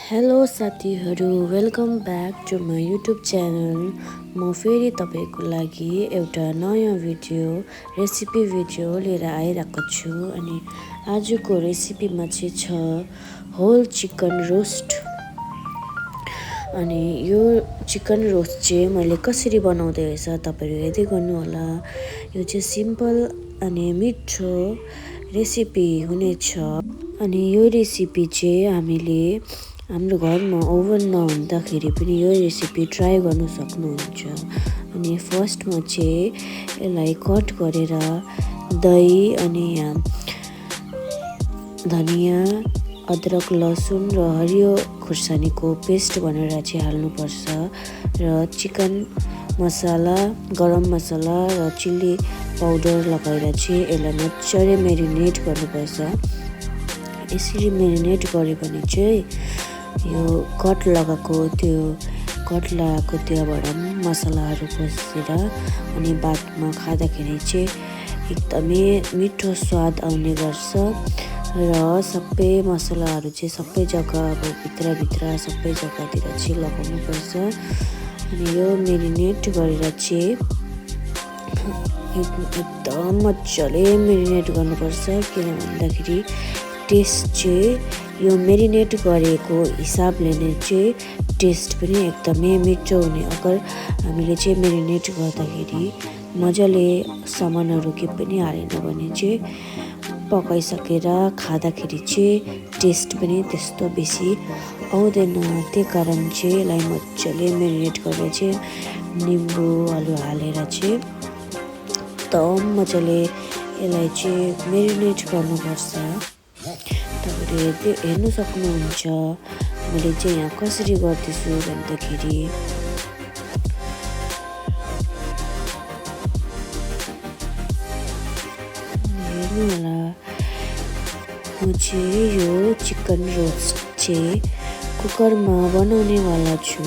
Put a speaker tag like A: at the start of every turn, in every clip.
A: Hello साथीहरू, welcome back to my YouTube channel. म फेरि तपाईँको लागि एउटा नयाँ रेसिपी भिडियो लिएर आइरहेको छु। अनि आजको रेसिपीमा चाहिँ छ होल चिकन रोस्ट। अनि यो चिकन रोस्ट चाहिँ मैले कसरी बनाउँदै रहेछ तपाईँहरू हेर्दै गर्नुहोला। यो चाहिँ सिम्पल अनि मिठो रेसिपी हुनेछ। अनि यो रेसिपी चाहिँ हामीले हाम्रो घरमा ओभन नहुँदाखेरि पनि यो रेसिपी ट्राई गर्नु सक्नुहुन्छ। अनि फर्स्टमा चाहिँ यसलाई कट गरेर दही अनि धनियाँ, अदरक, लसुन र हरियो खुर्सानीको पेस्ट भनेर चाहिँ हाल्नुपर्छ। र चिकन मसाला, गरम मसाला र चिल्ली पाउडर लगाएर चाहिँ यसलाई मजाले मेरिनेट गर्नुपर्छ। यसरी मेरिनेट गऱ्यो भने चाहिँ यो कट लगाएको त्योबाट मसलाहरू पसेर अनि बादमा खाँदाखेरि चाहिँ एकदमै मिठो स्वाद आउने गर्छ। र सबै मसलाहरू चाहिँ सबै जग्गा भित्र सबै जग्गातिर चाहिँ लगाउनुपर्छ। अनि यो मेरिनेट गरेर चाहिँ एकदम मजाले मेरिनेट गर्नुपर्छ। किन भन्दाखेरि टेस्ट चाहिँ यो मेरिनेट गरेको हिसाबले नै चाहिँ टेस्ट पनि एकदमै मिठो हुने। अगर हामीले चाहिँ मेरिनेट गर्दाखेरि मजाले सामानहरू के पनि हालेन भने चाहिँ पकाइसकेर खाँदाखेरि चाहिँ टेस्ट पनि त्यस्तो बेसी आउँदैन। त्यही कारण चाहिँ यसलाई मजाले मेरिनेट गरेर चाहिँ निम्बुहरू हालेर चाहिँ एकदम मजाले यसलाई चाहिँ मेरिनेट गर्नुपर्छ। तपाईँले हेर्नु सक्नुहुन्छ मैले चाहिँ यहाँ कसरी गर्दैछु भन्दाखेरि हेर्नु होला। म चाहिँ यो चिकन रोस्ट चाहिँ कुकरमा बनाउने वाला छु।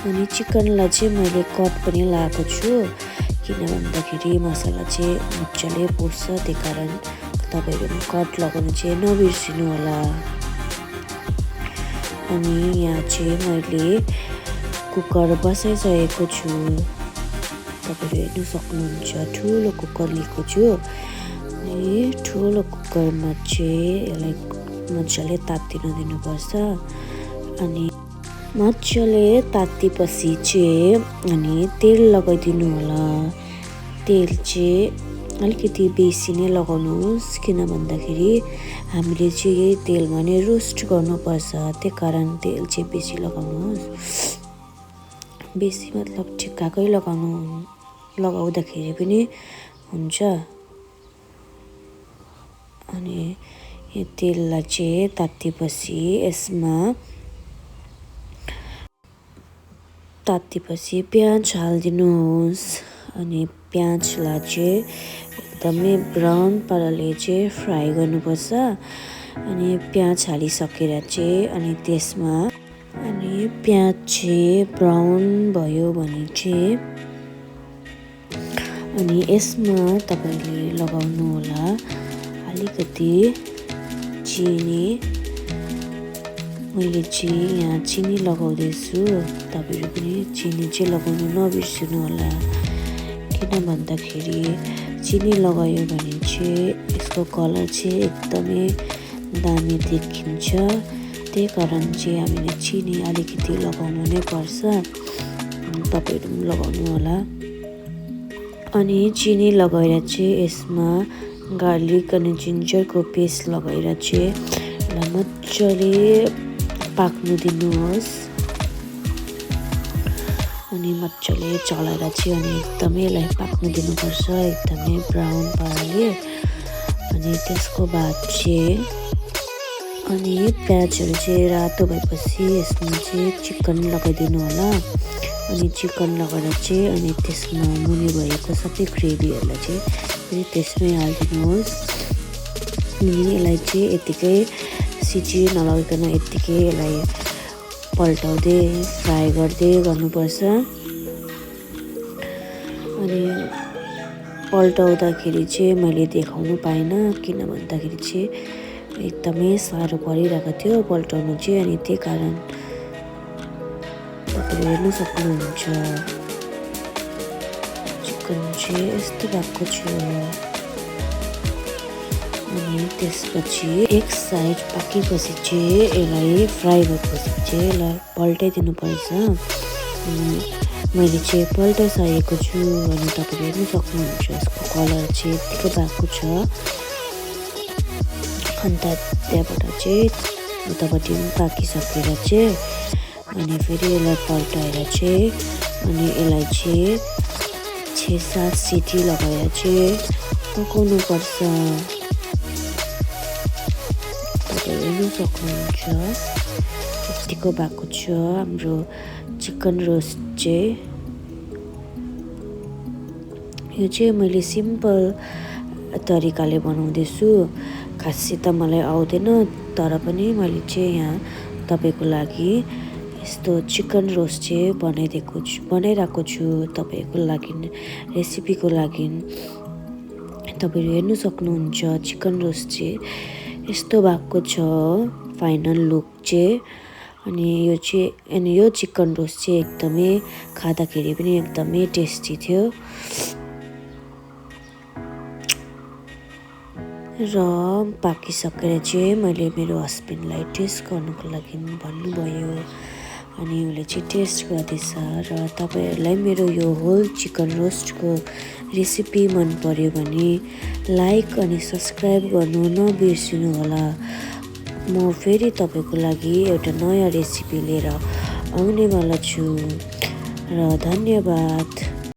A: अनि चिकनलाई चाहिँ मैले कट पनि लगाएको छु। किन भन्दाखेरि मसला चाहिँ मजाले पुर्छ, त्यही कारण तपाईँहरू कट लगाउनु चाहिँ नबिर्सिनु होला। अनि यहाँ चाहिँ मैले कुकर बसाइसकेको छु। तपाईँहरू हेर्नु सक्नुहुन्छ ठुलो कुकर लिएको छु। अनि ठुलो कुकरमा चाहिँ यसलाई मजाले तात्तिन दिनुपर्छ। अनि मजाले तात्तिएपछि चाहिँ अनि तेल लगाइदिनु होला। तेल चाहिँ अलिकति बेसी नै लगाउनुहोस्। किन भन्दाखेरि हामीले चाहिँ यही तेलमा नै रोस्ट गर्नुपर्छ, त्यही कारण तेल चाहिँ बेसी लगाउनुहोस्। बेसी मतलब ठिक्काकै लगाउँदाखेरि पनि हुन्छ। अनि यो तेललाई चाहिँ तात्तिएपछि प्याज हालिदिनुहोस्। अनि प्याजलाई चाहिँ एकदमै ब्राउन पाराले चाहिँ फ्राई गर्नुपर्छ। अनि प्याज हालिसकेर चाहिँ अनि त्यसमा प्याज चाहिँ ब्राउन भयो भने चाहिँ अनि यसमा तपाईँले लगाउनु होला अलिकति चिनी। मैले चाहिँ यहाँ चिनी लगाउँदैछु, तपाईँहरू पनि चिनी चाहिँ लगाउनु नबिर्सिनु होला। किन भन्दाखेरि चिनी लगायो भने चाहिँ यसको कलर चाहिँ एकदमै दामी देखिन्छ। त्यही कारण चाहिँ हामीले चिनी अलिकति लगाउनु नै पर्छ, तपाईँहरू पनि लगाउनु होला। अनि चिनी लगाएर चाहिँ यसमा गार्लिक अनि जिन्जरको पेस्ट लगाएर चाहिँ यसलाई मजाले पाक्नु दिनुहोस्। अनि मजाले चलाएर चाहिँ अनि एकदमै यसलाई पाक्नु दिनुपर्छ, एकदमै ब्राउन पाराले। अनि त्यसको बाद चाहिँ अनि प्याजहरू चाहिँ रातो भएपछि यसमा चाहिँ चिकन लगाइदिनु होला। अनि चिकन लगाएर चाहिँ अनि त्यसमा मुनि भएको सबै ग्रेभीहरूलाई चाहिँ फेरि त्यसमै हालिदिनुहोस्। अनि यसलाई चाहिँ यत्तिकै सिटी नलगाइकन यत्तिकै यसलाई पल्टाउँदै फ्राई गर्दै गर्नुपर्छ। अनि पल्टाउँदाखेरि चाहिँ मैले देखाउनु पाइनँ, किन भन्दाखेरि चाहिँ एकदमै साह्रो परिरहेको थियो पल्टाउनु चाहिँ। अनि त्यही कारण तपाईँले हेर्न सक्नुहुन्छ चिकन चाहिँ यस्तो भएको थियो। अनि त्यसपछि एक साइड पाकेपछि चाहिँ यसलाई फ्राई भएपछि चाहिँ यसलाई पल्टाइदिनुपर्छ। मैले चाहिँ पल्टाइसकेको छु अनि तपाईँले हेर्न सक्नुहुन्छ यसको कलर चाहिँ यतिको भएको छ। अन्त त्यहाँबाट चाहिँ उतापट्टि पनि पाकिसकेर चाहिँ अनि फेरि यसलाई पल्टाएर चाहिँ अनि यसलाई चाहिँ 6-7 सिटी लगाएर चाहिँ पकाउनु पर्छ। तपाईँले हेर्न सक्नुहुन्छ यतिको भएको छ हाम्रो चिकन रोस्ट चाहिँ। यो चाहिँ मैले सिम्पल तरिकाले बनाउँदैछु, खासै त मलाई आउँदैन, तर पनि मैले चाहिँ यहाँ तपाईँको लागि यस्तो चिकन रोस्ट चाहिँ बनाइरहेको छु तपाईँको लागि, रेसिपीको लागि। तपाईँले हेर्न सक्नुहुन्छ चिकन रोस्ट चाहिँ यस्तो भएको छ फाइनल लुक चाहिँ। अनि यो चिकन रोस्ट चाहिँ एकदमै खाँदाखेरि पनि एकदमै टेस्टी थियो। र पाकिसकेर चाहिँ मैले मेरो हस्बेन्डलाई टेस्ट गर्नुको लागि भन्नुभयो अनि उसले चाहिँ टेस्ट गर्दैछ। र तपाईँहरूलाई मेरो यो होल चिकन रोस्टको रेसिपी मन पर्यो भने लाइक अनि सब्सक्राइब गर्नु नबिर्सिनु होला। म फेरि तपाईँको लागि एउटा नयाँ रेसिपी लिएर आउनेवाला छु। र धन्यवाद।